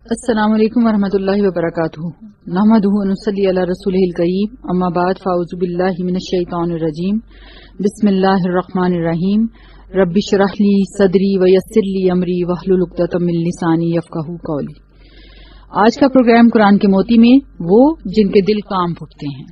السلام علیکم ورحمۃ اللہ وبرکاتہ نحمدہ ونصلی علی رسولہ الکریم اما بعد فاعوذ باللہ من الشیطان الرجیم بسم اللہ الرحمن الرحیم رب اشرح لی صدری ویسر لی امری واحلل عقدۃ من لسانی یفقہوا قولی۔ آج کا پروگرام قرآن کے موتی میں وہ جن کے دل کام پھوٹتے ہیں۔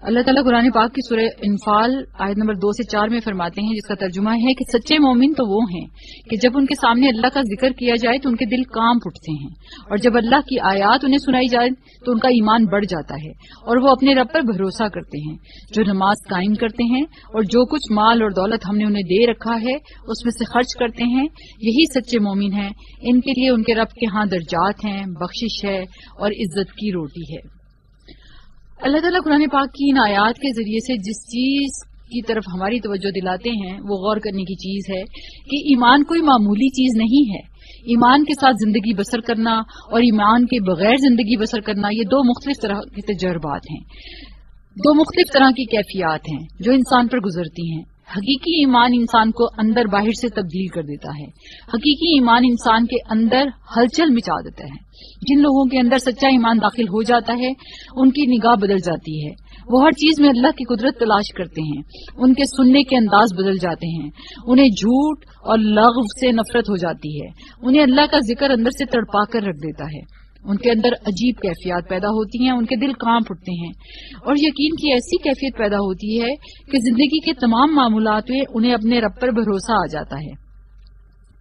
اللہ تعالیٰ قرآن پاک کی سورہ انفال آیت نمبر 2 سے 4 میں فرماتے ہیں، جس کا ترجمہ ہے کہ سچے مومن تو وہ ہیں کہ جب ان کے سامنے اللہ کا ذکر کیا جائے تو ان کے دل کام پھوٹتے ہیں، اور جب اللہ کی آیات انہیں سنائی جائے تو ان کا ایمان بڑھ جاتا ہے اور وہ اپنے رب پر بھروسہ کرتے ہیں، جو نماز قائم کرتے ہیں اور جو کچھ مال اور دولت ہم نے انہیں دے رکھا ہے اس میں سے خرچ کرتے ہیں۔ یہی سچے مومن ہیں، ان کے لیے ان کے رب کے ہاں درجات ہیں، بخشش ہے اور عزت کی روٹی ہے۔ اللہ تعالیٰ قرآن پاک کی ان آیات کے ذریعے سے جس چیز کی طرف ہماری توجہ دلاتے ہیں وہ غور کرنے کی چیز ہے کہ ایمان کوئی معمولی چیز نہیں ہے۔ ایمان کے ساتھ زندگی بسر کرنا اور ایمان کے بغیر زندگی بسر کرنا، یہ دو مختلف طرح کے تجربات ہیں، دو مختلف طرح کی کیفیات ہیں جو انسان پر گزرتی ہیں۔ حقیقی ایمان انسان کو اندر باہر سے تبدیل کر دیتا ہے۔ حقیقی ایمان انسان کے اندر ہلچل مچا دیتا ہے۔ جن لوگوں کے اندر سچا ایمان داخل ہو جاتا ہے ان کی نگاہ بدل جاتی ہے، وہ ہر چیز میں اللہ کی قدرت تلاش کرتے ہیں، ان کے سننے کے انداز بدل جاتے ہیں، انہیں جھوٹ اور لغو سے نفرت ہو جاتی ہے، انہیں اللہ کا ذکر اندر سے تڑپا کر رکھ دیتا ہے، ان کے اندر عجیب کیفیات پیدا ہوتی ہیں، ان کے دل کانپ اٹھتے ہیں، اور یقین کی ایسی کیفیت پیدا ہوتی ہے کہ زندگی کے تمام معاملات میں انہیں اپنے رب پر بھروسہ آ جاتا ہے۔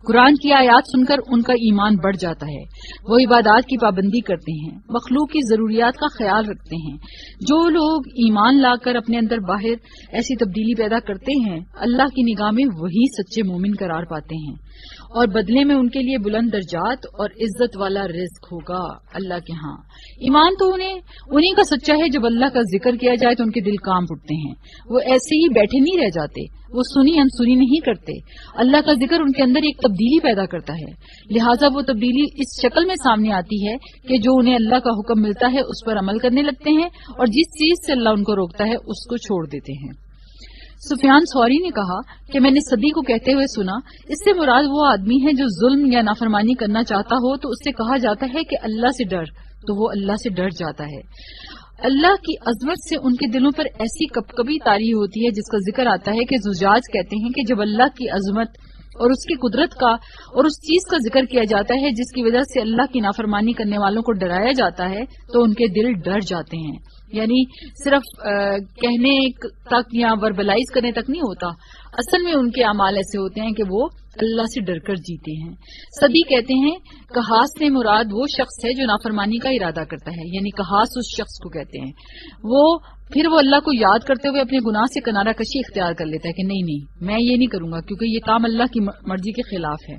قرآن کی آیات سن کر ان کا ایمان بڑھ جاتا ہے، وہ عبادات کی پابندی کرتے ہیں، مخلوق کی ضروریات کا خیال رکھتے ہیں۔ جو لوگ ایمان لا کر اپنے اندر باہر ایسی تبدیلی پیدا کرتے ہیں، اللہ کی نگاہ میں وہی سچے مومن قرار پاتے ہیں، اور بدلے میں ان کے لیے بلند درجات اور عزت والا رزق ہوگا اللہ کے ہاں۔ ایمان تو انہیں کا سچا ہے، جب اللہ کا ذکر کیا جائے تو ان کے دل کانپ اٹھتے ہیں، وہ ایسے ہی بیٹھے نہیں رہ جاتے، وہ سنی انسنی نہیں کرتے۔ اللہ کا ذکر ان کے اندر ایک تبدیلی پیدا کرتا ہے، لہٰذا وہ تبدیلی اس شکل میں سامنے آتی ہے کہ جو انہیں اللہ کا حکم ملتا ہے اس پر عمل کرنے لگتے ہیں، اور جس چیز سے اللہ ان کو روکتا ہے اس کو چھوڑ دیتے ہیں۔ سفیان ثوری نے کہا کہ میں نے صدی کو کہتے ہوئے سنا، اس سے مراد وہ آدمی ہے جو ظلم یا نافرمانی کرنا چاہتا ہو تو اس سے کہا جاتا ہے کہ اللہ سے ڈر، تو وہ اللہ سے ڈر جاتا ہے۔ اللہ کی عظمت سے ان کے دلوں پر ایسی کپکپی طاری ہوتی ہے جس کا ذکر آتا ہے کہ زجاج کہتے ہیں کہ جب اللہ کی عظمت اور اس کی قدرت کا اور اس چیز کا ذکر کیا جاتا ہے جس کی وجہ سے اللہ کی نافرمانی کرنے والوں کو ڈرایا جاتا ہے تو ان کے دل ڈر جاتے ہیں۔ یعنی صرف کہنے تک یا وربلائز کرنے تک نہیں ہوتا، اصل میں ان کے اعمال ایسے ہوتے ہیں کہ وہ اللہ سے ڈر کر جیتے ہیں۔ صدی کہتے ہیں کہاس سے مراد وہ شخص ہے جو نافرمانی کا ارادہ کرتا ہے، یعنی کہاس اس شخص کو کہتے ہیں، پھر وہ اللہ کو یاد کرتے ہوئے اپنے گناہ سے کنارہ کشی اختیار کر لیتا ہے کہ نہیں میں یہ نہیں کروں گا کیونکہ یہ کام اللہ کی مرضی کے خلاف ہے۔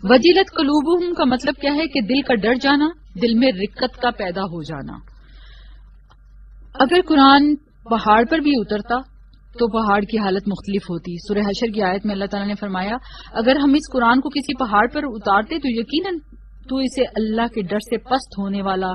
وجلت قلوبہم کا مطلب کیا ہے کہ دل کا ڈر جانا، دل میں رقت کا پیدا ہو جانا۔ اگر قرآن پہاڑ پر بھی اترتا تو پہاڑ کی حالت مختلف ہوتی۔ سورہ حشر کی آیت میں اللہ تعالیٰ نے فرمایا، اگر ہم اس قرآن کو کسی پہاڑ پر اتارتے تو یقیناً تو اسے اللہ کے ڈر سے پست ہونے والا،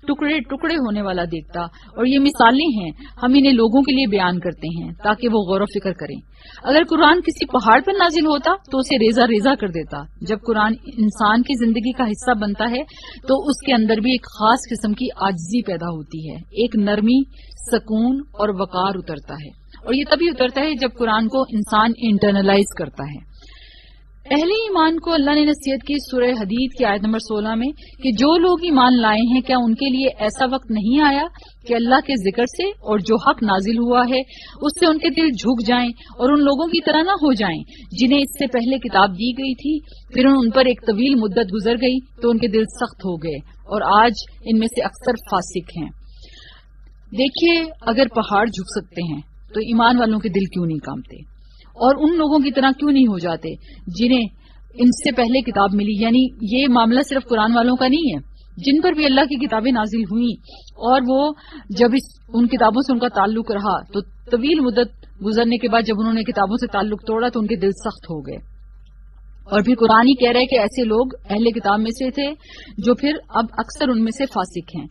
ٹکڑے ٹکڑے ہونے والا دیکھتا، اور یہ مثالیں ہیں، ہم انہیں لوگوں کے لیے بیان کرتے ہیں تاکہ وہ غور و فکر کریں۔ اگر قرآن کسی پہاڑ پر نازل ہوتا تو اسے ریزہ ریزہ کر دیتا۔ جب قرآن انسان کی زندگی کا حصہ بنتا ہے تو اس کے اندر بھی ایک خاص قسم کی عاجزی پیدا ہوتی ہے، ایک نرمی، سکون اور وقار اترتا ہے، اور یہ تبھی اترتا ہے جب قرآن کو انسان انٹرنلائز کرتا ہے۔ اہل ایمان کو اللہ نے نصیحت کی سورہ حدید کی آیت نمبر 16 میں کہ جو لوگ ایمان لائے ہیں کیا ان کے لیے ایسا وقت نہیں آیا کہ اللہ کے ذکر سے اور جو حق نازل ہوا ہے اس سے ان کے دل جھک جائیں اور ان لوگوں کی طرح نہ ہو جائیں جنہیں اس سے پہلے کتاب دی گئی تھی، پھر ان پر ایک طویل مدت گزر گئی تو ان کے دل سخت ہو گئے، اور آج ان میں سے اکثر فاسق ہیں۔ دیکھیے، اگر پہاڑ جھک سکتے ہیں تو ایمان والوں کے دل کیوں نہیں کانپتے، اور ان لوگوں کی طرح کیوں نہیں ہو جاتے جنہیں ان سے پہلے کتاب ملی۔ یعنی یہ معاملہ صرف قرآن والوں کا نہیں ہے، جن پر بھی اللہ کی کتابیں نازل ہوئیں اور وہ جب ان کتابوں سے ان کا تعلق رہا تو طویل مدت گزرنے کے بعد جب انہوں نے کتابوں سے تعلق توڑا تو ان کے دل سخت ہو گئے۔ اور پھر قرآن ہی کہہ رہا ہے کہ ایسے لوگ اہل کتاب میں سے تھے جو پھر اب اکثر ان میں سے فاسق ہیں،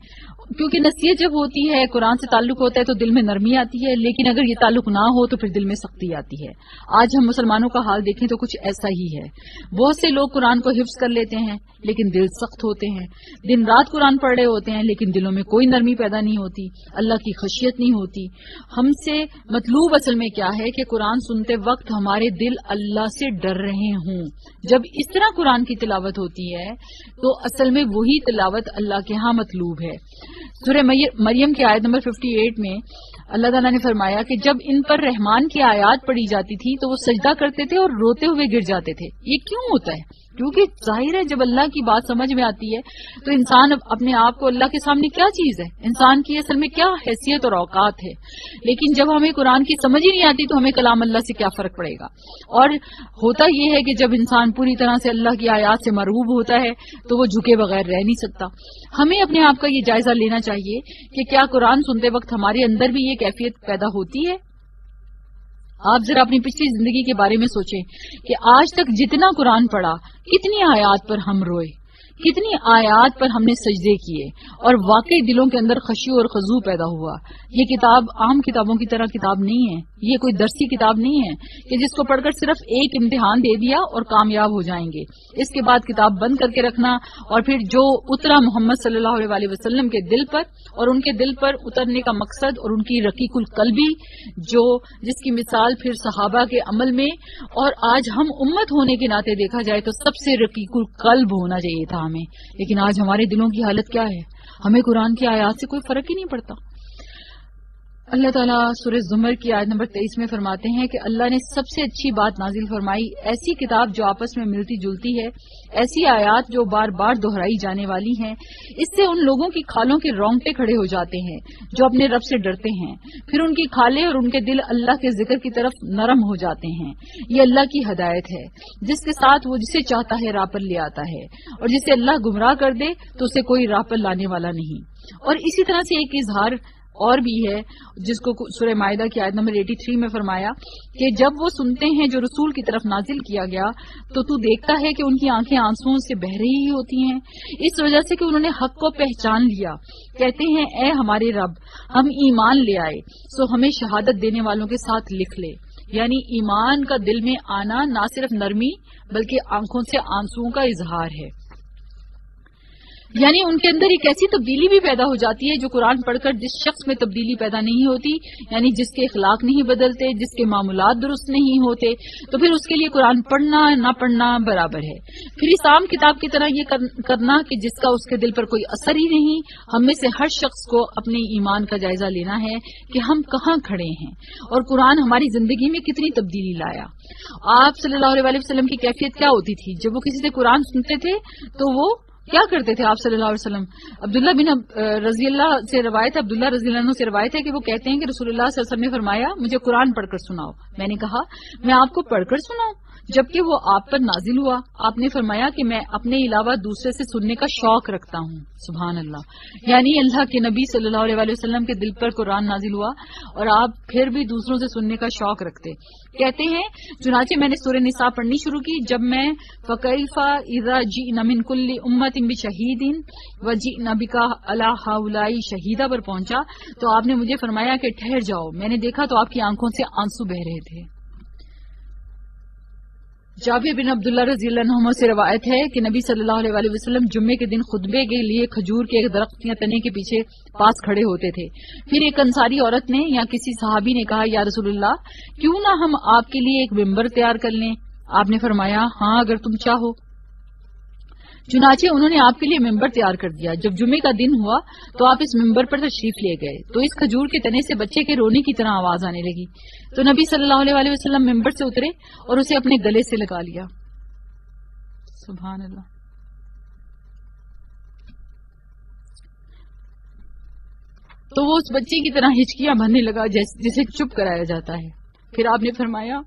کیونکہ نصیحت جب ہوتی ہے، قرآن سے تعلق ہوتا ہے تو دل میں نرمی آتی ہے، لیکن اگر یہ تعلق نہ ہو تو پھر دل میں سختی آتی ہے۔ آج ہم مسلمانوں کا حال دیکھیں تو کچھ ایسا ہی ہے۔ بہت سے لوگ قرآن کو حفظ کر لیتے ہیں لیکن دل سخت ہوتے ہیں، دن رات قرآن پڑھ رہے ہوتے ہیں لیکن دلوں میں کوئی نرمی پیدا نہیں ہوتی، اللہ کی خشیت نہیں ہوتی۔ ہم سے مطلوب اصل میں کیا ہے کہ قرآن سنتے وقت ہمارے دل اللہ سے ڈر رہے ہوں۔ جب اس طرح قرآن کی تلاوت ہوتی ہے تو اصل میں وہی تلاوت اللہ کے ہاں مطلوب ہے۔ سورہ مریم کی آیت نمبر 58 میں اللہ تعالیٰ نے فرمایا کہ جب ان پر رحمان کی آیات پڑھی جاتی تھی تو وہ سجدہ کرتے تھے اور روتے ہوئے گر جاتے تھے۔ یہ کیوں ہوتا ہے؟ کیونکہ ظاہر ہے جب اللہ کی بات سمجھ میں آتی ہے تو انسان اپنے آپ کو اللہ کے سامنے کیا چیز ہے، انسان کی اصل میں کیا حیثیت اور اوقات ہے۔ لیکن جب ہمیں قرآن کی سمجھ ہی نہیں آتی تو ہمیں کلام اللہ سے کیا فرق پڑے گا۔ اور ہوتا یہ ہے کہ جب انسان پوری طرح سے اللہ کی آیات سے مرغوب ہوتا ہے تو وہ جھکے بغیر رہ نہیں سکتا۔ ہمیں اپنے آپ کا یہ جائزہ لینا چاہیے کہ کیا قرآن سنتے وقت ہمارے اندر بھی یہ کیفیت پیدا ہوتی ہے۔ آپ ذرا اپنی پچھلی زندگی کے بارے میں سوچیں کہ آج تک جتنا قرآن پڑھا، کتنی آیات پر ہم روئے، کتنی آیات پر ہم نے سجدے کیے اور واقعی دلوں کے اندر خشوع اور خضوع پیدا ہوا۔ یہ کتاب عام کتابوں کی طرح کتاب نہیں ہے، یہ کوئی درسی کتاب نہیں ہے کہ جس کو پڑھ کر صرف ایک امتحان دے دیا اور کامیاب ہو جائیں گے، اس کے بعد کتاب بند کر کے رکھنا اور پھر جو اترا محمد صلی اللہ علیہ وسلم کے دل پر اور ان کے دل پر اترنے کا مقصد اور ان کی رقیق القلبی جس کی مثال پھر صحابہ کے عمل میں اور آج ہم امت ہونے کے ناطے دیکھا جائے تو سب سے رقیق القلب ہونا چاہیے تھا ہمیں، لیکن آج ہمارے دلوں کی حالت کیا ہے؟ ہمیں قرآن کی آیات سے کوئی فرق ہی نہیں پڑتا۔ اللہ تعالیٰ سورہ زمر کی آیت نمبر 23 میں فرماتے ہیں کہ اللہ نے سب سے اچھی بات نازل فرمائی، ایسی کتاب جو آپس میں ملتی جلتی ہے، ایسی آیات جو بار بار دہرائی جانے والی ہیں، اس سے ان لوگوں کی کھالوں کے رونگٹے کھڑے ہو جاتے ہیں جو اپنے رب سے ڈرتے ہیں، پھر ان کی کھالیں اور ان کے دل اللہ کے ذکر کی طرف نرم ہو جاتے ہیں۔ یہ اللہ کی ہدایت ہے جس کے ساتھ وہ جسے چاہتا ہے راہ پر لے آتا ہے، اور جسے اللہ گمراہ کر دے تو اسے کوئی راہ پر لانے والا نہیں۔ اور اسی طرح سے ایک اظہار اور بھی ہے جس کو سورہ مائدہ کی آیت نمبر 83 میں فرمایا کہ جب وہ سنتے ہیں جو رسول کی طرف نازل کیا گیا تو دیکھتا ہے کہ ان کی آنکھیں آنسوؤں سے بہہ رہی ہی ہوتی ہیں، اس وجہ سے کہ انہوں نے حق کو پہچان لیا۔ کہتے ہیں اے ہمارے رب، ہم ایمان لے آئے سو ہمیں شہادت دینے والوں کے ساتھ لکھ لے۔ یعنی ایمان کا دل میں آنا نہ صرف نرمی بلکہ آنکھوں سے آنسوؤں کا اظہار ہے۔ یعنی ان کے اندر ایک ایسی تبدیلی بھی پیدا ہو جاتی ہے جو قرآن پڑھ کر جس شخص میں تبدیلی پیدا نہیں ہوتی، یعنی جس کے اخلاق نہیں بدلتے، جس کے معاملات درست نہیں ہوتے، تو پھر اس کے لیے قرآن پڑھنا نہ پڑھنا برابر ہے۔ پھر اس عام کتاب کی طرح یہ کرنا کہ جس کا اس کے دل پر کوئی اثر ہی نہیں۔ ہم میں سے ہر شخص کو اپنے ایمان کا جائزہ لینا ہے کہ ہم کہاں کھڑے ہیں اور قرآن ہماری زندگی میں کتنی تبدیلی لایا۔ آپ صلی اللہ علیہ وسلم کی کیفیت کیا ہوتی تھی؟ جب وہ کسی سے قرآن سنتے تھے تو وہ کیا کرتے تھے آپ صلی اللہ علیہ وسلم؟ عبداللہ بن رضی اللہ سے روایت ہے، عبداللہ رضی اللہ عنہ سے روایت ہے کہ وہ کہتے ہیں کہ رسول اللہ صلی اللہ علیہ وسلم نے فرمایا مجھے قرآن پڑھ کر سناؤ۔ میں نے کہا میں آپ کو پڑھ کر سناؤں جبکہ وہ آپ پر نازل ہوا؟ آپ نے فرمایا کہ میں اپنے علاوہ دوسرے سے سننے کا شوق رکھتا ہوں۔ سبحان اللہ، یعنی اللہ کے نبی صلی اللہ علیہ وسلم کے دل پر قرآن نازل ہوا اور آپ پھر بھی دوسروں سے سننے کا شوق رکھتے۔ کہتے ہیں چنانچہ میں نے سورہ نساء پڑھنی شروع کی، جب میں فَكَيْفَ إِذَا جِئْنَا مِن كُلِّ أُمَّةٍ بِشَهِيدٍ وَجِئْنَا بِكَ عَلَىٰ هَٰؤُلَاءِ شَهِيدًا پر پہنچا تو آپ نے مجھے فرمایا کہ ٹھہر جاؤ۔ میں نے دیکھا تو آپ کی آنکھوں سے آنسو بہ رہے تھے۔ جابر بن عبداللہ رضی اللہ عنہ سے روایت ہے کہ نبی صلی اللہ علیہ وسلم جمعے کے دن خطبے کے لیے کھجور کے ایک درخت یا تنے کے پیچھے پاس کھڑے ہوتے تھے۔ پھر ایک انصاری عورت نے یا کسی صحابی نے کہا یا رسول اللہ کیوں نہ ہم آپ کے لیے ایک ممبر تیار کر لیں؟ آپ نے فرمایا ہاں اگر تم چاہو۔ چنانچہ انہوں نے آپ کے لیے ممبر تیار کر دیا۔ جب جمعے کا دن ہوا تو آپ اس ممبر پر تشریف لے گئے تو اس کھجور کے تنے سے بچے کے رونے کی طرح آواز آنے لگی تو نبی صلی اللہ علیہ وسلم ممبر سے اترے اور اسے اپنے گلے سے لگا لیا۔ سبحان اللہ۔ تو وہ اس بچے کی طرح ہچکیاں بھرنے لگا جسے چپ کرایا جاتا ہے۔ پھر آپ نے فرمایا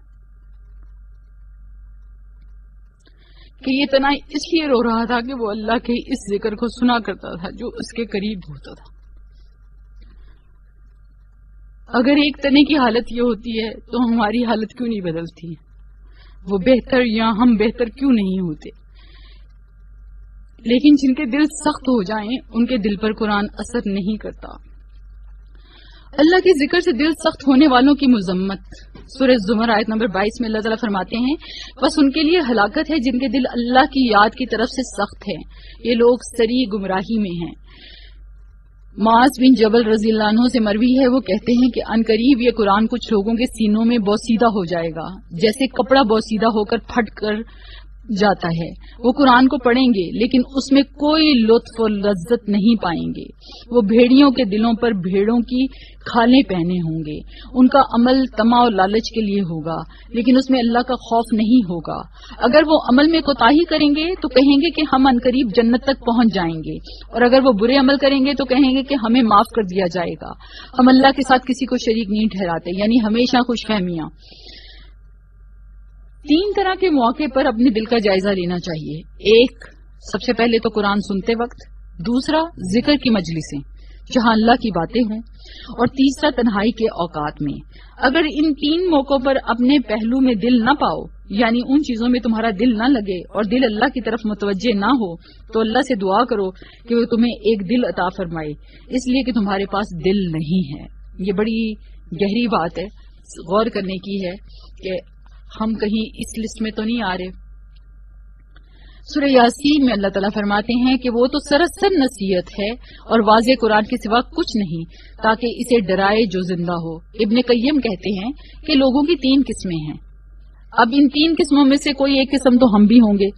کہ یہ تنا اس لیے رو رہا تھا کہ وہ اللہ کے اس ذکر کو سنا کرتا تھا جو اس کے قریب ہوتا تھا۔ اگر ایک تنے کی حالت یہ ہوتی ہے تو ہماری حالت کیوں نہیں بدلتی؟ وہ بہتر یا ہم بہتر کیوں نہیں ہوتے، لیکن جن کے دل سخت ہو جائیں ان کے دل پر قرآن اثر نہیں کرتا۔ اللہ کے ذکر سے دل سخت ہونے والوں کی مذمت سورہ زمر آیت نمبر 22 میں اللہ تعالیٰ فرماتے ہیں، بس ان کے لیے ہلاکت ہے جن کے دل اللہ کی یاد کی طرف سے سخت ہیں، یہ لوگ سری گمراہی میں ہیں۔ معاذ بن جبل رضی اللہ عنہ سے مروی ہے، وہ کہتے ہیں کہ ان قریب یہ قرآن کچھ لوگوں کے سینوں میں بوسیدہ ہو جائے گا، جیسے کپڑا بوسیدہ ہو کر پھٹ کر جاتا ہے۔ وہ قرآن کو پڑھیں گے لیکن اس میں کوئی لطف و لذت نہیں پائیں گے۔ وہ بھیڑیوں کے دلوں پر بھیڑوں کی کھالیں پہنے ہوں گے۔ ان کا عمل طمع و لالچ کے لیے ہوگا لیکن اس میں اللہ کا خوف نہیں ہوگا۔ اگر وہ عمل میں کوتاہی کریں گے تو کہیں گے کہ ہم عنقریب جنت تک پہنچ جائیں گے، اور اگر وہ برے عمل کریں گے تو کہیں گے کہ ہمیں معاف کر دیا جائے گا۔ ہم اللہ کے ساتھ کسی کو شریک نہیں ٹھہراتے، یعنی ہمیشہ خوش فہمیاں۔ 3 طرح کے موقع پر اپنے دل کا جائزہ لینا چاہیے۔ ایک، سب سے پہلے تو قرآن سنتے وقت، دوسرا ذکر کی مجلسیں جہاں اللہ کی باتیں ہوں، اور تیسرا تنہائی کے اوقات میں۔ اگر ان 3 موقعوں پر اپنے پہلو میں دل نہ پاؤ، یعنی ان چیزوں میں تمہارا دل نہ لگے اور دل اللہ کی طرف متوجہ نہ ہو، تو اللہ سے دعا کرو کہ وہ تمہیں ایک دل عطا فرمائے، اس لیے کہ تمہارے پاس دل نہیں ہے۔ یہ بڑی گہری بات ہے، غور کرنے کی ہے کہ ہم کہیں اس لسٹ میں تو نہیں آ رہے۔ سورہ یاسین میں اللہ تعالیٰ فرماتے ہیں کہ وہ تو سراسر نصیحت ہے اور واضح قرآن کے سوا کچھ نہیں، تاکہ اسے ڈرائے جو زندہ ہو۔ ابن قیم کہتے ہیں کہ لوگوں کی 3 قسمیں ہیں۔ اب ان 3 قسموں میں سے کوئی ایک قسم تو ہم بھی ہوں گے۔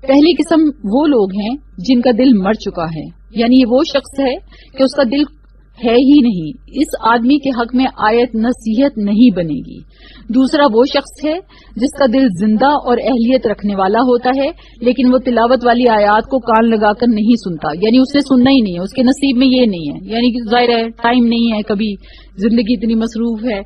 پہلی قسم وہ لوگ ہیں جن کا دل مر چکا ہے، یعنی یہ وہ شخص ہے کہ اس کا دل ہے ہی نہیں، اس آدمی کے حق میں آیت نصیحت نہیں بنے گی۔ دوسرا وہ شخص ہے جس کا دل زندہ اور اہلیت رکھنے والا ہوتا ہے لیکن وہ تلاوت والی آیات کو کان لگا کر نہیں سنتا، یعنی اس نے سننا ہی نہیں ہے، اس کے نصیب میں یہ نہیں ہے، یعنی کہ ظاہر ہے ٹائم نہیں ہے، کبھی زندگی اتنی مصروف ہے،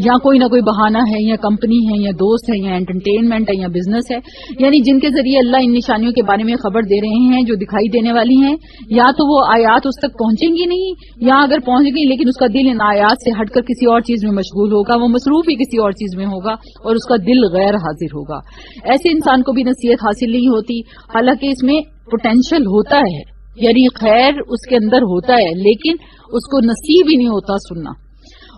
یا کوئی نہ کوئی بہانہ ہے، یا کمپنی ہے، یا دوست ہے، یا انٹرٹینمنٹ ہے، یا بزنس ہے، یعنی جن کے ذریعے اللہ ان نشانیوں کے بارے میں خبر دے رہے ہیں جو دکھائی دینے والی ہیں، یا تو وہ آیات اس تک پہنچیں گی نہیں، یا اگر پہنچ گئی لیکن اس کا دل ان آیات سے ہٹ کر کسی اور چیز میں مشغول ہوگا، وہ مصروف ہی کسی اور چیز میں ہوگا اور اس کا دل غیر حاضر ہوگا۔ ایسے انسان کو بھی نصیحت حاصل نہیں ہوتی، حالانکہ اس میں پوٹینشل ہوتا ہے، یعنی خیر اس کے اندر ہوتا ہے لیکن اس کو نصیب ہی نہیں ہوتا سننا۔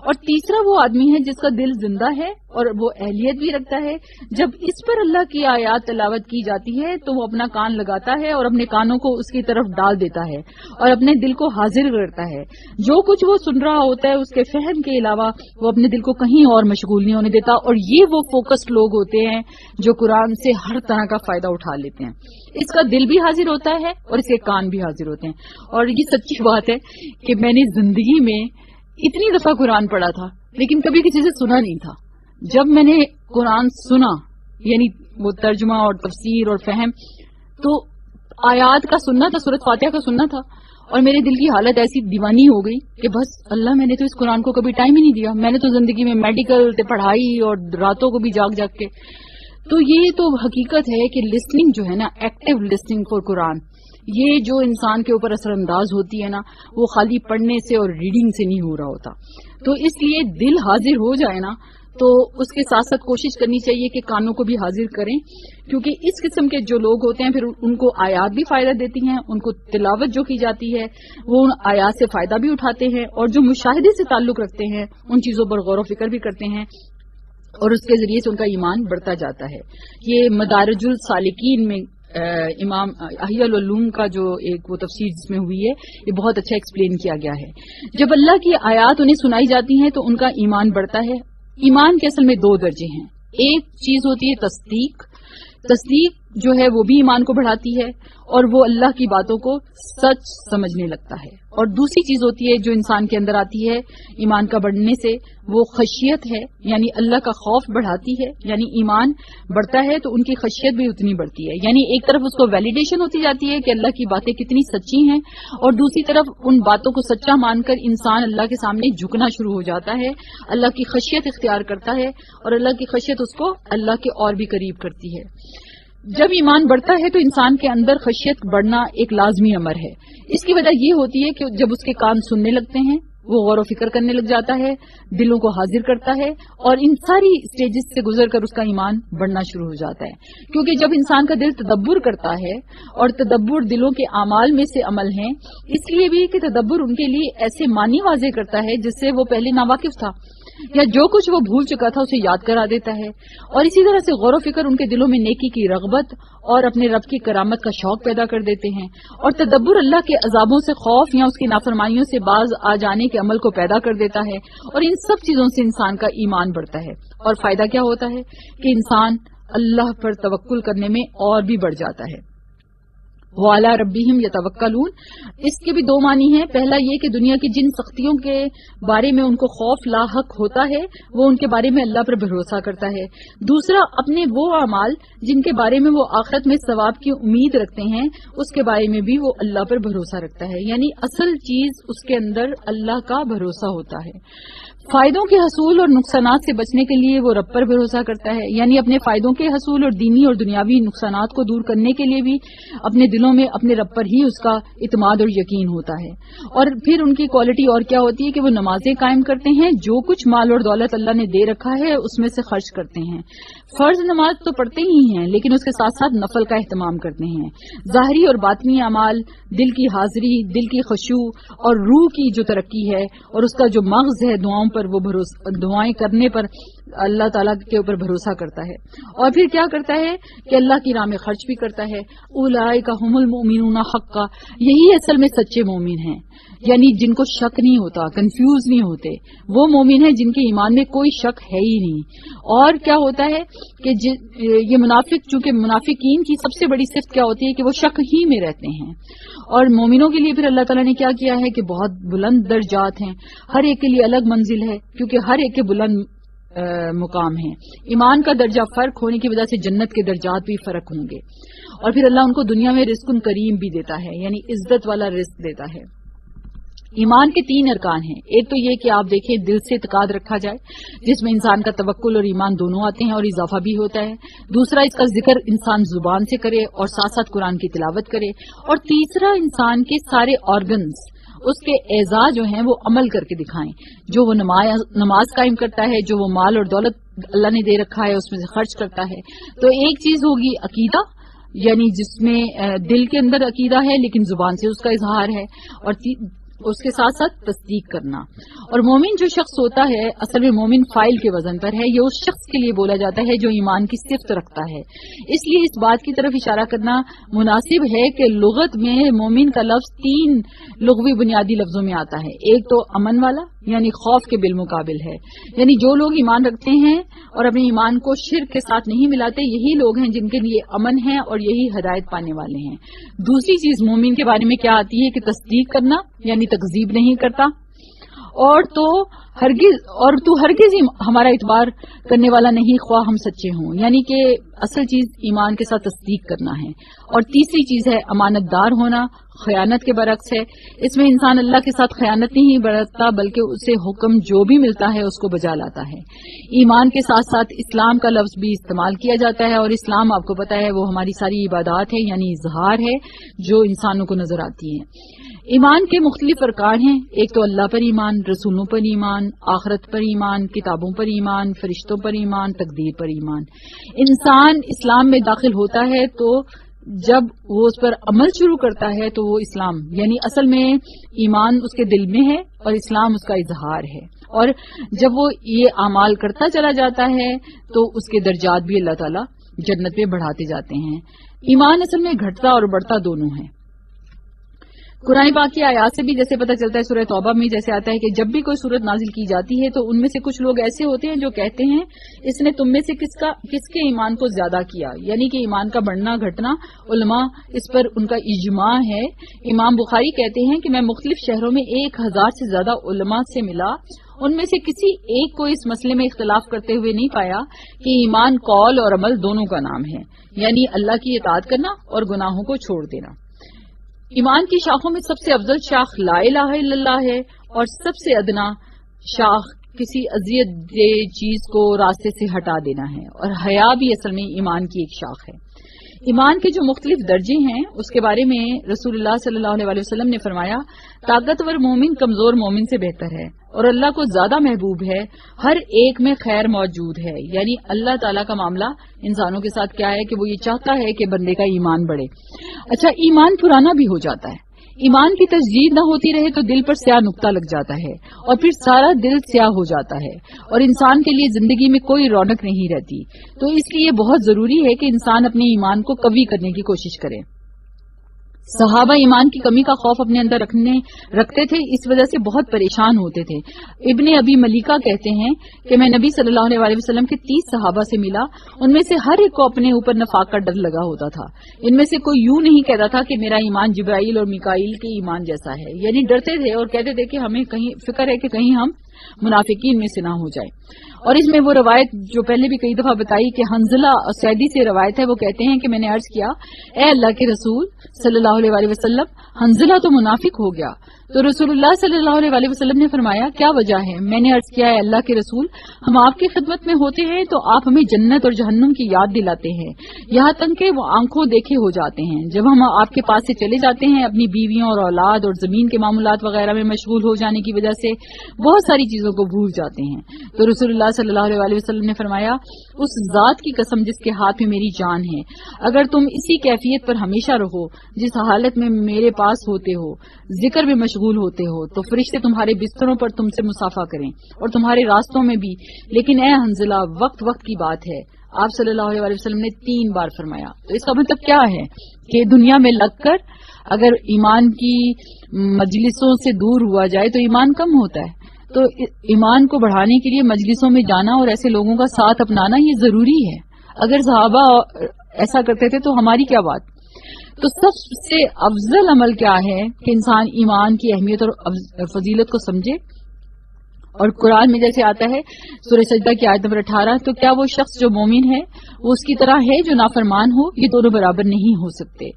اور تیسرا وہ آدمی ہے جس کا دل زندہ ہے اور وہ اہلیت بھی رکھتا ہے، جب اس پر اللہ کی آیات تلاوت کی جاتی ہے تو وہ اپنا کان لگاتا ہے اور اپنے کانوں کو اس کی طرف ڈال دیتا ہے اور اپنے دل کو حاضر کرتا ہے۔ جو کچھ وہ سن رہا ہوتا ہے اس کے فہم کے علاوہ وہ اپنے دل کو کہیں اور مشغول نہیں ہونے دیتا، اور یہ وہ فوکسڈ لوگ ہوتے ہیں جو قرآن سے ہر طرح کا فائدہ اٹھا لیتے ہیں۔ اس کا دل بھی حاضر ہوتا ہے اور اس کے کان بھی حاضر ہوتے ہیں۔ اور یہ سچی بات ہے کہ میں نے زندگی میں اتنی دفعہ قرآن پڑھا تھا لیکن کبھی کسی سے سنا نہیں تھا۔ جب میں نے قرآن سنا، یعنی وہ ترجمہ اور تفسیر اور فہم، تو آیات کا سننا تھا، سورۃ فاتحہ کا سننا تھا، اور میرے دل کی حالت ایسی دیوانی ہو گئی کہ بس اللہ، میں نے تو اس قرآن کو کبھی ٹائم ہی نہیں دیا، میں نے تو زندگی میں میڈیکل پڑھائی اور راتوں کو بھی جاگ جاگ کے۔ تو یہ تو حقیقت ہے کہ لسننگ جو ہے نا، ایکٹیو لسننگ فار قرآن، یہ جو انسان کے اوپر اثر انداز ہوتی ہے نا، وہ خالی پڑھنے سے اور ریڈنگ سے نہیں ہو رہا ہوتا۔ تو اس لیے دل حاضر ہو جائے نا تو اس کے ساتھ ساتھ کوشش کرنی چاہیے کہ کانوں کو بھی حاضر کریں، کیونکہ اس قسم کے جو لوگ ہوتے ہیں پھر ان کو آیات بھی فائدہ دیتی ہیں، ان کو تلاوت جو کی جاتی ہے وہ ان آیات سے فائدہ بھی اٹھاتے ہیں، اور جو مشاہدے سے تعلق رکھتے ہیں ان چیزوں پر غور و فکر بھی کرتے ہیں، اور اس کے ذریعے سے ان کا ایمان بڑھتا جاتا ہے۔ یہ مدارج السالکین میں امام احیاء العلوم کا جو ایک وہ تفسیر جس میں ہوئی ہے، یہ بہت اچھا ایکسپلین کیا گیا ہے۔ جب اللہ کی آیات انہیں سنائی جاتی ہیں تو ان کا ایمان بڑھتا ہے۔ ایمان کے اصل میں 2 درجے ہیں۔ ایک چیز ہوتی ہے تصدیق، تصدیق جو ہے وہ بھی ایمان کو بڑھاتی ہے اور وہ اللہ کی باتوں کو سچ سمجھنے لگتا ہے، اور دوسری چیز ہوتی ہے جو انسان کے اندر آتی ہے ایمان کا بڑھنے سے، وہ خشیت ہے، یعنی اللہ کا خوف بڑھاتی ہے، یعنی ایمان بڑھتا ہے تو ان کی خشیت بھی اتنی بڑھتی ہے، یعنی ایک طرف اس کو ویلیڈیشن ہوتی جاتی ہے کہ اللہ کی باتیں کتنی سچی ہیں، اور دوسری طرف ان باتوں کو سچا مان کر انسان اللہ کے سامنے جھکنا شروع ہو جاتا ہے، اللہ کی خشیت اختیار کرتا ہے، اور اللہ کی خشیت اس کو اللہ کے اور بھی قریب کرتی ہے۔ جب ایمان بڑھتا ہے تو انسان کے اندر خشیت بڑھنا ایک لازمی امر ہے۔ اس کی وجہ یہ ہوتی ہے کہ جب اس کے کان سننے لگتے ہیں، وہ غور و فکر کرنے لگ جاتا ہے، دلوں کو حاضر کرتا ہے، اور ان ساری سٹیجز سے گزر کر اس کا ایمان بڑھنا شروع ہو جاتا ہے. کیونکہ جب انسان کا دل تدبر کرتا ہے، اور تدبر دلوں کے اعمال میں سے عمل ہیں، اس لیے بھی کہ تدبر ان کے لیے ایسے معنی واضح کرتا ہے جس سے وہ پہلے ناواقف تھا، یا جو کچھ وہ بھول چکا تھا اسے یاد کرا دیتا ہے. اور اسی طرح سے غور و فکر ان کے دلوں میں نیکی کی رغبت اور اپنے رب کی کرامت کا شوق پیدا کر دیتے ہیں. اور تدبر اللہ کے عذابوں سے خوف یا اس کی نافرمانیوں سے باز آ جانے کے عمل کو پیدا کر دیتا ہے. اور ان سب چیزوں سے انسان کا ایمان بڑھتا ہے. اور فائدہ کیا ہوتا ہے کہ انسان اللہ پر توکل کرنے میں اور بھی بڑھ جاتا ہے. وَعَلَىٰ رَبِّهِمْ يَتَوَكَّلُونَ، اس کے بھی دو معنی ہیں. پہلا یہ کہ دنیا کی جن سختیوں کے بارے میں ان کو خوف لاحق ہوتا ہے وہ ان کے بارے میں اللہ پر بھروسہ کرتا ہے. دوسرا اپنے وہ اعمال جن کے بارے میں وہ آخرت میں ثواب کی امید رکھتے ہیں اس کے بارے میں بھی وہ اللہ پر بھروسہ رکھتا ہے. یعنی اصل چیز اس کے اندر اللہ کا بھروسہ ہوتا ہے. فائدوں کے حصول اور نقصانات سے بچنے کے لیے وہ رب پر بھروسہ کرتا ہے. یعنی اپنے فائدوں کے حصول اور دینی اور دنیاوی نقصانات کو دور کرنے کے لیے بھی اپنے دلوں میں اپنے رب پر ہی اس کا اعتماد اور یقین ہوتا ہے. اور پھر ان کی کوالٹی اور کیا ہوتی ہے کہ وہ نمازیں قائم کرتے ہیں، جو کچھ مال اور دولت اللہ نے دے رکھا ہے اس میں سے خرچ کرتے ہیں. فرض نماز تو پڑھتے ہی ہیں لیکن اس کے ساتھ ساتھ نفل کا اہتمام کرتے ہیں. ظاہری اور باطنی اعمال، دل کی حاضری، دل کی خشوع اور روح کی جو ترقی ہے اور اس کا جو مغز ہے دعاؤں پر، وہ دعائیں کرنے پر اللہ تعالیٰ کے اوپر بھروسہ کرتا ہے. اور پھر کیا کرتا ہے کہ اللہ کی راہ میں خرچ بھی کرتا ہے. اولئک هم المؤمنون حقا، یہی اصل میں سچے مومن ہیں، یعنی جن کو شک نہیں ہوتا، کنفیوز نہیں ہوتے. وہ مومن ہیں جن کے ایمان میں کوئی شک ہے ہی نہیں. اور کیا ہوتا ہے کہ یہ منافق، چونکہ منافقین کی سب سے بڑی صفت کیا ہوتی ہے کہ وہ شک ہی میں رہتے ہیں. اور مومنوں کے لیے پھر اللہ تعالیٰ نے کیا کیا ہے کہ بہت بلند درجات ہیں، ہر ایک کے لیے الگ منزل ہے کیونکہ ہر ایک کے بلند مقام ہیں. ایمان کا درجہ فرق ہونے کی وجہ سے جنت کے درجات بھی فرق ہوں گے. اور پھر اللہ ان کو دنیا میں رزق کریم بھی دیتا ہے، یعنی عزت والا رزق دیتا ہے. ایمان کے 3 ارکان ہیں. ایک تو یہ کہ آپ دیکھیں دل سے اعتقاد رکھا جائے جس میں انسان کا توکل اور ایمان دونوں آتے ہیں اور اضافہ بھی ہوتا ہے. دوسرا اس کا ذکر انسان زبان سے کرے اور ساتھ ساتھ قرآن کی تلاوت کرے. اور تیسرا انسان کے سارے آرگنز، اس کے اعضاء جو ہیں وہ عمل کر کے دکھائیں. جو وہ نماز قائم کرتا ہے، جو وہ مال اور دولت اللہ نے دے رکھا ہے اس میں سے خرچ کرتا ہے. تو ایک چیز ہوگی عقیدہ، یعنی جس میں دل کے اندر عقیدہ ہے لیکن زبان سے اس کا اظہار ہے، اور اس کے ساتھ ساتھ تصدیق کرنا. اور مومن جو شخص ہوتا ہے، اصل میں مومن فائل کے وزن پر ہے، یہ اس شخص کے لیے بولا جاتا ہے جو ایمان کی صفت رکھتا ہے. اس لیے اس بات کی طرف اشارہ کرنا مناسب ہے کہ لغت میں مومن کا لفظ 3 لغوی بنیادی لفظوں میں آتا ہے. ایک تو امن والا، یعنی خوف کے بالمقابل ہے، یعنی جو لوگ ایمان رکھتے ہیں اور اپنے ایمان کو شرک کے ساتھ نہیں ملاتے، یہی لوگ ہیں جن کے لیے امن ہے اور یہی ہدایت پانے والے ہیں. دوسری چیز مومن کے بارے میں کیا آتی ہے کہ تصدیق کرنا، یعنی تکذیب نہیں کرتا. اور تو ہرگز ہی ہمارا اعتبار کرنے والا نہیں، خواہ ہم سچے ہوں، یعنی کہ اصل چیز ایمان کے ساتھ تصدیق کرنا ہے. اور تیسری چیز ہے امانت دار ہونا، خیانت کے برعکس ہے. اس میں انسان اللہ کے ساتھ خیانت نہیں برتتا بلکہ اسے حکم جو بھی ملتا ہے اس کو بجا لاتا ہے. ایمان کے ساتھ ساتھ اسلام کا لفظ بھی استعمال کیا جاتا ہے، اور اسلام آپ کو پتا ہے وہ ہماری ساری عبادات ہے، یعنی اظہار ہے جو انسانوں کو نظر آتی ہیں. ایمان کے مختلف ارکان ہیں. ایک تو اللہ پر ایمان، رسولوں پر ایمان، آخرت پر ایمان، کتابوں پر ایمان، فرشتوں پر ایمان، تقدیر پر ایمان. انسان اسلام میں داخل ہوتا ہے تو جب وہ اس پر عمل شروع کرتا ہے تو وہ اسلام، یعنی اصل میں ایمان اس کے دل میں ہے اور اسلام اس کا اظہار ہے. اور جب وہ یہ اعمال کرتا چلا جاتا ہے تو اس کے درجات بھی اللہ تعالیٰ جنت میں بڑھاتے جاتے ہیں. ایمان اصل میں گھٹتا اور بڑھتا دونوں ہے. قرآن پاک کی آیات سے بھی جیسے پتہ چلتا ہے، سورہ توبہ میں جیسے آتا ہے کہ جب بھی کوئی صورت نازل کی جاتی ہے تو ان میں سے کچھ لوگ ایسے ہوتے ہیں جو کہتے ہیں اس نے تم میں سے کس کے ایمان کو زیادہ کیا، یعنی کہ ایمان کا بڑھنا گھٹنا علماء اس پر ان کا اجماع ہے. امام بخاری کہتے ہیں کہ میں مختلف شہروں میں 1000 سے زیادہ علماء سے ملا، ان میں سے کسی ایک کو اس مسئلے میں اختلاف کرتے ہوئے نہیں پایا کہ ایمان قول اور عمل دونوں کا نام ہے، یعنی اللہ کی اطاعت کرنا اور گناہوں کو چھوڑ دینا. ایمان کی شاخوں میں سب سے افضل شاخ لا الہ الا اللہ ہے، اور سب سے ادنا شاخ کسی اذیت دہ چیز کو راستے سے ہٹا دینا ہے. اور حیا بھی اصل میں ایمان کی ایک شاخ ہے. ایمان کے جو مختلف درجے ہیں اس کے بارے میں رسول اللہ صلی اللہ علیہ وسلم نے فرمایا طاقتور مومن کمزور مومن سے بہتر ہے اور اللہ کو زیادہ محبوب ہے، ہر ایک میں خیر موجود ہے. یعنی اللہ تعالیٰ کا معاملہ انسانوں کے ساتھ کیا ہے کہ وہ یہ چاہتا ہے کہ بندے کا ایمان بڑھے. اچھا، ایمان پرانا بھی ہو جاتا ہے، ایمان کی تجدید نہ ہوتی رہے تو دل پر سیاہ نقطہ لگ جاتا ہے اور پھر سارا دل سیاہ ہو جاتا ہے اور انسان کے لیے زندگی میں کوئی رونق نہیں رہتی. تو اس لیے بہت ضروری ہے کہ انسان اپنے ایمان کو قوی کرنے کی کوشش کرے. صحابہ ایمان کی کمی کا خوف اپنے اندر رکھتے تھے، اس وجہ سے بہت پریشان ہوتے تھے. ابن ابی ملیکہ کہتے ہیں کہ میں نبی صلی اللہ علیہ وسلم کے 30 صحابہ سے ملا، ان میں سے ہر ایک کو اپنے اوپر نفاق کا ڈر لگا ہوتا تھا. ان میں سے کوئی یوں نہیں کہتا تھا کہ میرا ایمان جبرائیل اور میکائیل کے ایمان جیسا ہے، یعنی ڈرتے تھے اور کہتے تھے کہ ہمیں کہیں فکر ہے کہ کہیں ہم منافقین میں سے نہ ہو جائے. اور اس میں وہ روایت جو پہلے بھی کئی دفعہ بتائی کہ حنزلہ سعدی سے روایت ہے، وہ کہتے ہیں کہ میں نے عرض کیا اے اللہ کے رسول صلی اللہ علیہ وسلم، حنزلہ تو منافق ہو گیا. تو رسول اللہ صلی اللہ علیہ وسلم نے فرمایا کیا وجہ ہے؟ میں نے عرض کیا ہے اللہ کے رسول، ہم آپ کی خدمت میں ہوتے ہیں تو آپ ہمیں جنت اور جہنم کی یاد دلاتے ہیں، یہاں تک کہ وہ آنکھوں دیکھے ہو جاتے ہیں. جب ہم آپ کے پاس سے چلے جاتے ہیں اپنی بیویوں اور اولاد اور زمین کے معاملات وغیرہ میں مشغول ہو جانے کی وجہ سے بہت ساری چیزوں کو بھول جاتے ہیں. تو رسول اللہ صلی اللہ علیہ وسلم نے فرمایا اس ذات کی قسم جس کے ہاتھ میں میری جان ہے، اگر تم اسی کیفیت پر ہمیشہ رہو جس حالت میں میرے پاس ہوتے ہو، ذکر میں مشغول ہوتے ہو، تو فرشتے تمہارے بستروں پر تم سے مصافحہ کریں اور تمہارے راستوں میں بھی. لیکن اے حنزلہ، وقت وقت کی بات ہے. آپ صلی اللہ علیہ وسلم نے 3 بار فرمایا. تو اس کا مطلب کیا ہے کہ دنیا میں لگ کر اگر ایمان کی مجلسوں سے دور ہوا جائے تو ایمان کم ہوتا ہے. تو ایمان کو بڑھانے کے لیے مجلسوں میں جانا اور ایسے لوگوں کا ساتھ اپنانا یہ ضروری ہے. اگر صحابہ ایسا کرتے تھے تو ہماری کیا بات. تو سب سے افضل عمل کیا ہے کہ انسان ایمان کی اہمیت اور فضیلت کو سمجھے. اور قرآن میں جیسے آتا ہے سورہ سجدہ کی آیت نمبر 18، تو کیا وہ شخص جو مومن ہے وہ اس کی طرح ہے جو نافرمان ہو، یہ دونوں برابر نہیں ہو سکتے.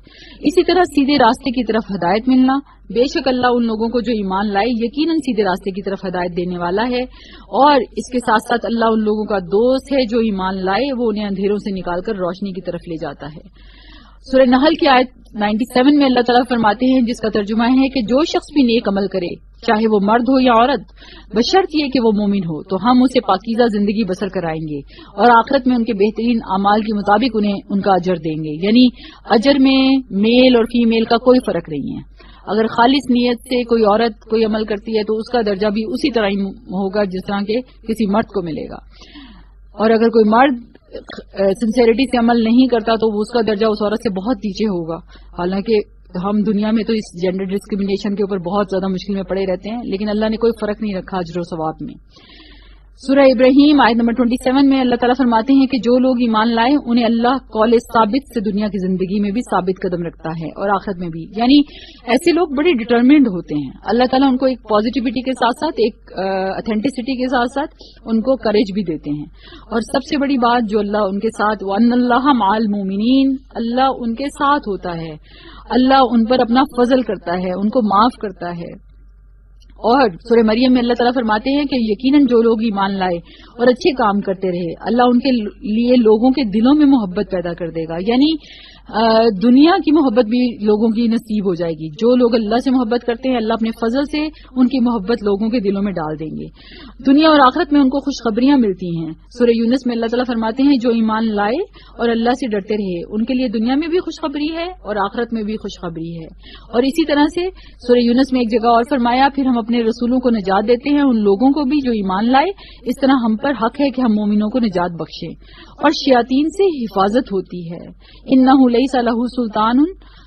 اسی طرح سیدھے راستے کی طرف ہدایت ملنا، بے شک اللہ ان لوگوں کو جو ایمان لائے یقیناً سیدھے راستے کی طرف ہدایت دینے والا ہے. اور اس کے ساتھ ساتھ اللہ ان لوگوں کا دوست ہے جو ایمان لائے، وہ انہیں اندھیروں سے نکال کر روشنی کی طرف لے جاتا ہے. سورہ نحل کی آیت 97 میں اللہ تعالیٰ فرماتے ہیں، جس کا ترجمہ ہے کہ جو شخص بھی نیک عمل کرے چاہے وہ مرد ہو یا عورت، بشرط یہ کہ وہ مومن ہو، تو ہم اسے پاکیزہ زندگی بسر کرائیں گے اور آخرت میں ان کے بہترین اعمال کے مطابق انہیں ان کا اجر دیں گے. یعنی اجر میں میل اور فیمیل کا کوئی فرق نہیں ہے. اگر خالص نیت سے کوئی عورت کوئی عمل کرتی ہے تو اس کا درجہ بھی اسی طرح ہی ہوگا جس طرح کے کسی مرد کو ملے گا. اور اگر کوئی مرد سنسیریٹی سے عمل نہیں کرتا تو اس کا درجہ اس عورت سے بہت نیچے ہوگا. حالانکہ ہم دنیا میں تو اس جینڈر ڈسکریمنیشن کے اوپر بہت زیادہ مشکل میں پڑے رہتے ہیں، لیکن اللہ نے کوئی فرق نہیں رکھا اجر و ثواب میں. سورہ ابراہیم آیت نمبر 27 میں اللہ تعالیٰ فرماتے ہیں کہ جو لوگ ایمان لائے انہیں اللہ قول ثابت سے دنیا کی زندگی میں بھی ثابت قدم رکھتا ہے اور آخرت میں بھی. یعنی ایسے لوگ بڑے ڈٹرمنڈ ہوتے ہیں. اللہ تعالیٰ ان کو ایک پازیٹیوٹی کے ساتھ ساتھ ایک اتھینٹسٹی کے ساتھ ساتھ ان کو کریج بھی دیتے ہیں. اور سب سے بڑی بات جو اللہ ان کے ساتھ وَأَنَّ اللَّهَ مَعَ الْمُؤْمِنِينَ، اللہ ان کے ساتھ ہوتا ہے، اللہ ان پر اپنا فضل کرتا ہے، ان کو معاف کرتا ہے. اور سورہ مریم میں اللہ تعالیٰ فرماتے ہیں کہ یقیناً جو لوگ ایمان لائے اور اچھے کام کرتے رہے اللہ ان کے لیے لوگوں کے دلوں میں محبت پیدا کر دے گا. یعنی دنیا کی محبت بھی لوگوں کی نصیب ہو جائے گی. جو لوگ اللہ سے محبت کرتے ہیں اللہ اپنے فضل سے ان کی محبت لوگوں کے دلوں میں ڈال دیں گے. دنیا اور آخرت میں ان کو خوشخبریاں ملتی ہیں. سورہ یونس میں اللہ تعالیٰ فرماتے ہیں جو ایمان لائے اور اللہ سے ڈرتے رہے ان کے لیے دنیا میں بھی خوشخبری ہے اور آخرت میں بھی خوشخبری ہے. اور اسی طرح سے سورہ یونس میں ایک جگہ اور فرمایا پھر ہم اپنے رسولوں کو نجات دیتے ہیں ان لوگوں کو بھی جو ایمان لائے. اس طرح ہم پر حق ہے کہ ہم مومنوں کو نجات بخشیں. اور شیاطین سے حفاظت ہوتی ہے. انہ لیس لہ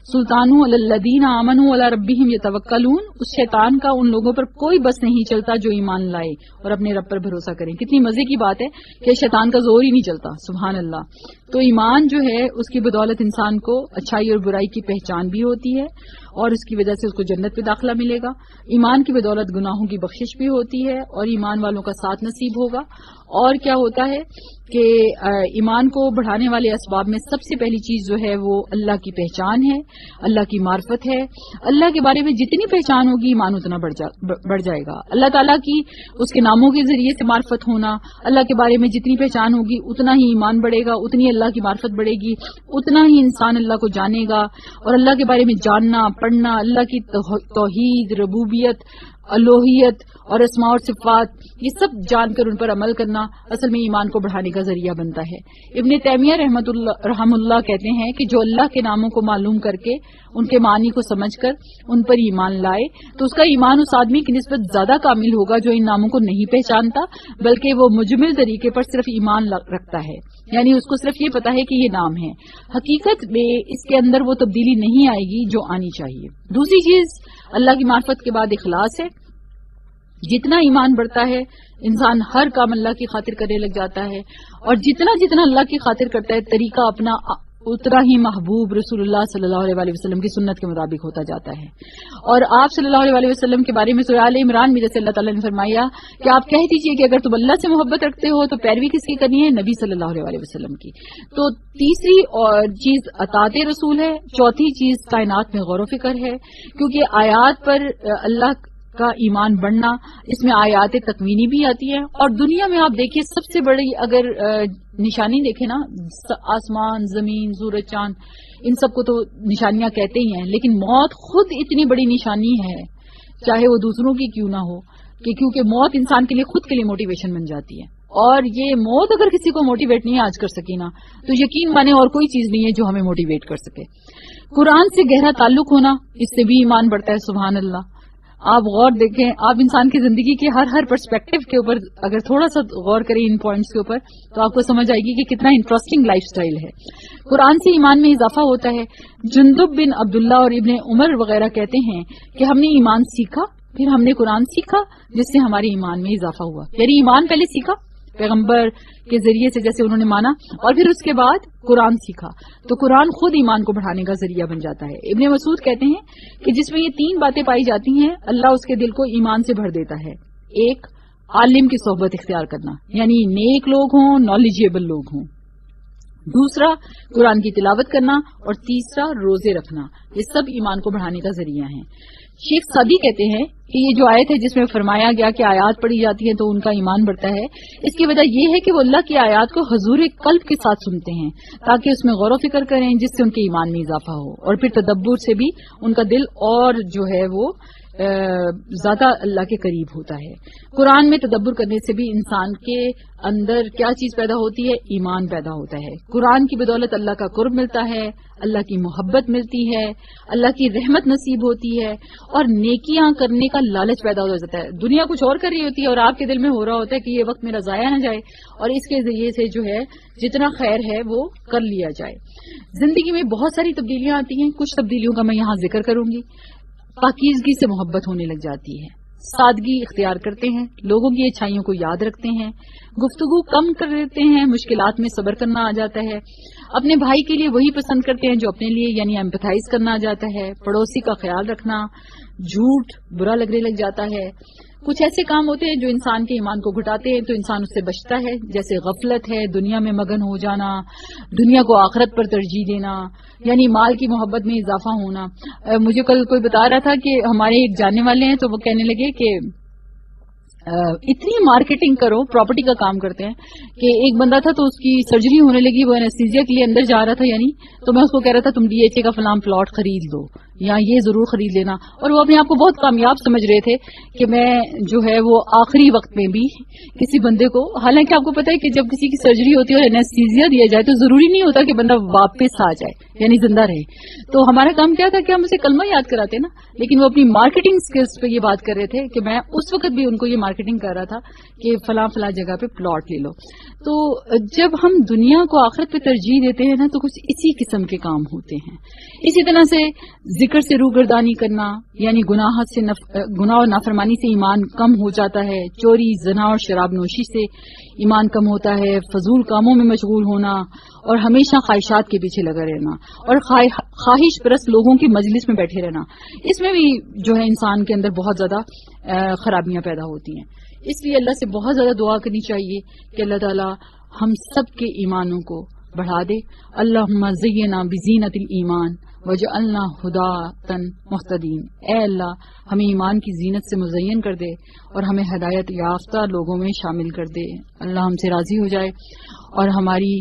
سلطان علی الذین آمنوا علی ربہم یتوکلون، اس شیطان کا ان لوگوں پر کوئی بس نہیں چلتا جو ایمان لائے اور اپنے رب پر بھروسہ کریں. کتنی مزے کی بات ہے کہ شیطان کا زور ہی نہیں چلتا. سبحان اللہ. تو ایمان جو ہے اس کی بدولت انسان کو اچھائی اور برائی کی پہچان بھی ہوتی ہے اور اس کی وجہ سے اس کو جنت پہ داخلہ ملے گا. ایمان کی بدولت گناہوں کی بخشش بھی ہوتی ہے اور ایمان والوں کا ساتھ نصیب ہوگا. اور کیا ہوتا ہے کہ ایمان کو بڑھانے والے اسباب میں سب سے پہلی چیز جو ہے وہ اللہ کی پہچان ہے. اللہ کی معرفت ہے. اللہ کے بارے میں جتنی پہچان ہوگی ایمان اتنا بڑھ جائے گا. اللہ تعالیٰ کی اس کے ناموں کے ذریعے سے معرفت ہونا, اللہ کے بارے میں جتنی پہچان ہوگی اتنا ہی ایمان بڑھے گا, اتنی اللہ کی معرفت بڑھے گی, اتنا ہی انسان اللہ کو جانے گا. اور اللہ کے بارے میں جاننا, پڑھنا, اللہ کی توحید, ربوبیت, الوہیت اور اسماء اور صفات, یہ سب جان کر ان پر عمل کرنا اصل میں ایمان کو بڑھانے کا ذریعہ بنتا ہے. ابن تیمیہ رحم اللہ کہتے ہیں کہ جو اللہ کے ناموں کو معلوم کر کے ان کے معنی کو سمجھ کر ان پر ایمان لائے تو اس کا ایمان اس آدمی کی نسبت زیادہ کامل ہوگا جو ان ناموں کو نہیں پہچانتا, بلکہ وہ مجمل طریقے پر صرف ایمان رکھتا ہے, یعنی اس کو صرف یہ پتا ہے کہ یہ نام ہے. حقیقت میں اس کے اندر وہ تبدیلی نہیں آئے گی جو آنی چاہیے. دوسری چیز اللہ کی معرفت کے بعد اخلاص ہے. جتنا ایمان بڑھتا ہے انسان ہر کام اللہ کی خاطر کرنے لگ جاتا ہے, اور جتنا جتنا اللہ کی خاطر کرتا ہے طریقہ اپنا اتنا ہی محبوب رسول اللہ صلی اللہ علیہ وسلم کی سنت کے مطابق ہوتا جاتا ہے. اور آپ صلی اللہ علیہ وسلم کے بارے میں سورہ آل عمران میں جیسے اللہ تعالیٰ نے فرمایا کہ آپ کہہ دیجئے کہ اگر تم اللہ سے محبت رکھتے ہو تو پیروی کس کی کرنی ہے؟ نبی صلی اللہ علیہ وسلم کی. تو تیسری چیز اطاعت رسول ہے. چوتھی چیز کائنات میں غور و فکر ہے, کیونکہ آیات پر اللہ کا ایمان بڑھنا, اس میں آیات تکوینی بھی آتی ہے. اور دنیا میں آپ دیکھیے سب سے بڑی اگر نشانی دیکھیں نا, آسمان, زمین, سورج, چاند, ان سب کو تو نشانیاں کہتے ہی ہیں, لیکن موت خود اتنی بڑی نشانی ہے چاہے وہ دوسروں کی کیوں نہ ہو, کہ کیونکہ موت انسان کے لیے خود کے لیے موٹیویشن بن جاتی ہے. اور یہ موت اگر کسی کو موٹیویٹ نہیں آج کر سکی نا تو یقین مانے اور کوئی چیز نہیں ہے جو ہمیں موٹیویٹ کر سکے. قرآن سے گہرا تعلق ہونا, اس سے بھی ایمان بڑھتا ہے. سبحان اللہ. آپ غور دیکھیں, آپ انسان کی زندگی کے ہر پرسپیکٹو کے اوپر اگر تھوڑا سا غور کریں ان پوائنٹس کے اوپر تو آپ کو سمجھ آئے گی کہ کتنا انٹرسٹنگ لائف سٹائل ہے. قرآن سے ایمان میں اضافہ ہوتا ہے. جندب بن عبداللہ اور ابن عمر وغیرہ کہتے ہیں کہ ہم نے ایمان سیکھا, پھر ہم نے قرآن سیکھا, جس سے ہمارے ایمان میں اضافہ ہوا. یعنی ایمان پہلے سیکھا پیغمبر کے ذریعے سے جیسے انہوں نے مانا, اور پھر اس کے بعد قرآن سیکھا, تو قرآن خود ایمان کو بڑھانے کا ذریعہ بن جاتا ہے. ابن مسعود کہتے ہیں کہ جس میں یہ تین باتیں پائی جاتی ہیں اللہ اس کے دل کو ایمان سے بھر دیتا ہے. ایک, عالم کی صحبت اختیار کرنا, یعنی نیک لوگ ہوں, نالجیبل لوگ ہوں. دوسرا, قرآن کی تلاوت کرنا, اور تیسرا, روزے رکھنا. یہ سب ایمان کو بڑھانے کا ذریعہ ہیں. شیخ سعدی کہتے ہیں کہ یہ جو آیت ہے جس میں فرمایا گیا کہ آیات پڑھی جاتی ہیں تو ان کا ایمان بڑھتا ہے, اس کی وجہ یہ ہے کہ وہ اللہ کی آیات کو حضور قلب کے ساتھ سنتے ہیں تاکہ اس میں غور و فکر کریں, جس سے ان کے ایمان میں اضافہ ہو, اور پھر تدبر سے بھی ان کا دل اور جو ہے وہ زیادہ اللہ کے قریب ہوتا ہے. قرآن میں تدبر کرنے سے بھی انسان کے اندر کیا چیز پیدا ہوتی ہے؟ ایمان پیدا ہوتا ہے. قرآن کی بدولت اللہ کا قرب ملتا ہے, اللہ کی محبت ملتی ہے, اللہ کی رحمت نصیب ہوتی ہے, اور نیکیاں کرنے کا لالچ پیدا ہو جاتا ہے. دنیا کچھ اور کر رہی ہوتی ہے اور آپ کے دل میں ہو رہا ہوتا ہے کہ یہ وقت میرا ضائع نہ جائے, اور اس کے ذریعے سے جو ہے جتنا خیر ہے وہ کر لیا جائے. زندگی میں بہت ساری تبدیلیاں آتی ہیں, کچھ تبدیلیوں کا میں یہاں ذکر کروں گی. پاکیزگی سے محبت ہونے لگ جاتی ہے, سادگی اختیار کرتے ہیں, لوگوں کی اچھائیوں کو یاد رکھتے ہیں, گفتگو کم کر دیتے ہیں, مشکلات میں صبر کرنا آ جاتا ہے, اپنے بھائی کے لیے وہی پسند کرتے ہیں جو اپنے لیے, یعنی ایمپتھائز کرنا آ جاتا ہے, پڑوسی کا خیال رکھنا, جھوٹ برا لگنے لگ جاتا ہے. کچھ ایسے کام ہوتے ہیں جو انسان کے ایمان کو گھٹاتے ہیں تو انسان اس سے بچتا ہے, جیسے غفلت ہے, دنیا میں مگن ہو جانا, دنیا کو آخرت پر ترجیح دینا, یعنی مال کی محبت میں اضافہ ہونا. مجھے کل کوئی بتا رہا تھا کہ ہمارے ایک جاننے والے ہیں تو وہ کہنے لگے کہ اتنی مارکیٹنگ کرو, پراپرٹی کا کام کرتے ہیں, کہ ایک بندہ تھا تو اس کی سرجری ہونے لگی, وہ انیستھیزیا کے لیے اندر جا رہا تھا, یعنی تو میں اس کو کہہ رہا تھا تم ڈی ایچ اے کا فلاں پلاٹ خرید لو یا یہ ضرور خرید لینا, اور وہ اپنے آپ کو بہت کامیاب سمجھ رہے تھے کہ میں جو ہے وہ آخری وقت میں بھی کسی بندے کو, حالانکہ آپ کو پتا ہے کہ جب کسی کی سرجری ہوتی ہے اور انیستھیزیا دیا جائے تو ضروری نہیں ہوتا کہ بندہ واپس آ جائے یعنی زندہ رہے. تو ہمارا کام کیا تھا کہ ہم اسے کلمہ یاد کراتے نا, لیکن وہ اپنی مارکیٹنگ سکلز پہ یہ بات کر رہے تھے کہ میں اس وقت بھی ان کو یہ مارکیٹنگ کر رہا تھا کہ فلاں فلاں جگہ پہ پلاٹ لے لو. تو جب ہم دنیا کو آخرت پہ ترجیح دیتے ہیں نا تو کچھ اسی قسم کے کام ہوتے ہیں. اسی طرح سے ذکر سے روگردانی کرنا, یعنی گناہ اور نافرمانی سے ایمان کم ہو جاتا ہے. چوری, زنا اور شراب نوشی سے ایمان کم ہوتا ہے. فضول کاموں میں مشغول ہونا اور ہمیشہ خواہشات کے پیچھے لگا رہنا, اور خواہش پرست لوگوں کی مجلس میں بیٹھے رہنا, اس میں بھی جو ہے انسان کے اندر بہت زیادہ خرابیاں پیدا ہوتی ہیں. اس لیے اللہ سے بہت زیادہ دعا کرنی چاہیے کہ اللہ تعالی ہم سب کے ایمانوں کو بڑھا دے. اللہم زینا بزینت الایمان وجعلنا ہداۃ مہتدین، اے اللہ ہمیں ایمان کی زینت سے مزین کر دے اور ہمیں ہدایت یافتہ لوگوں میں شامل کر دے۔ اللہ ہم سے راضی ہو جائے اور ہماری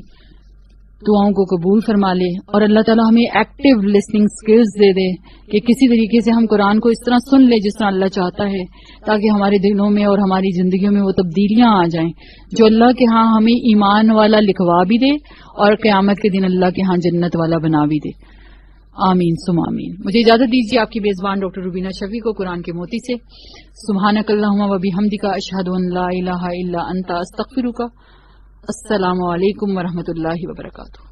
دعاؤں کو قبول فرما لے، اور اللہ تعالیٰ ہمیں ایکٹیو لسننگ سکلز دے دے کہ کسی طریقے سے ہم قرآن کو اس طرح سن لیں جس طرح اللہ چاہتا ہے، تاکہ ہمارے دلوں میں اور ہماری زندگیوں میں وہ تبدیلیاں آ جائیں جو اللہ کے ہاں ہمیں ایمان والا لکھوا بھی دے اور قیامت کے دن اللہ کے ہاں جنت والا بنا بھی دے۔ آمین ثم آمین۔ مجھے اجازت دیجیے آپ کی میزبان ڈاکٹر روبینہ شفیع کو قرآن کے موتی سے۔ سبحانک اللہم و بحمدک، اشہد ان لا الہ الا انت، استغفرک۔ السلام علیکم ورحمۃ اللہ وبرکاتہ۔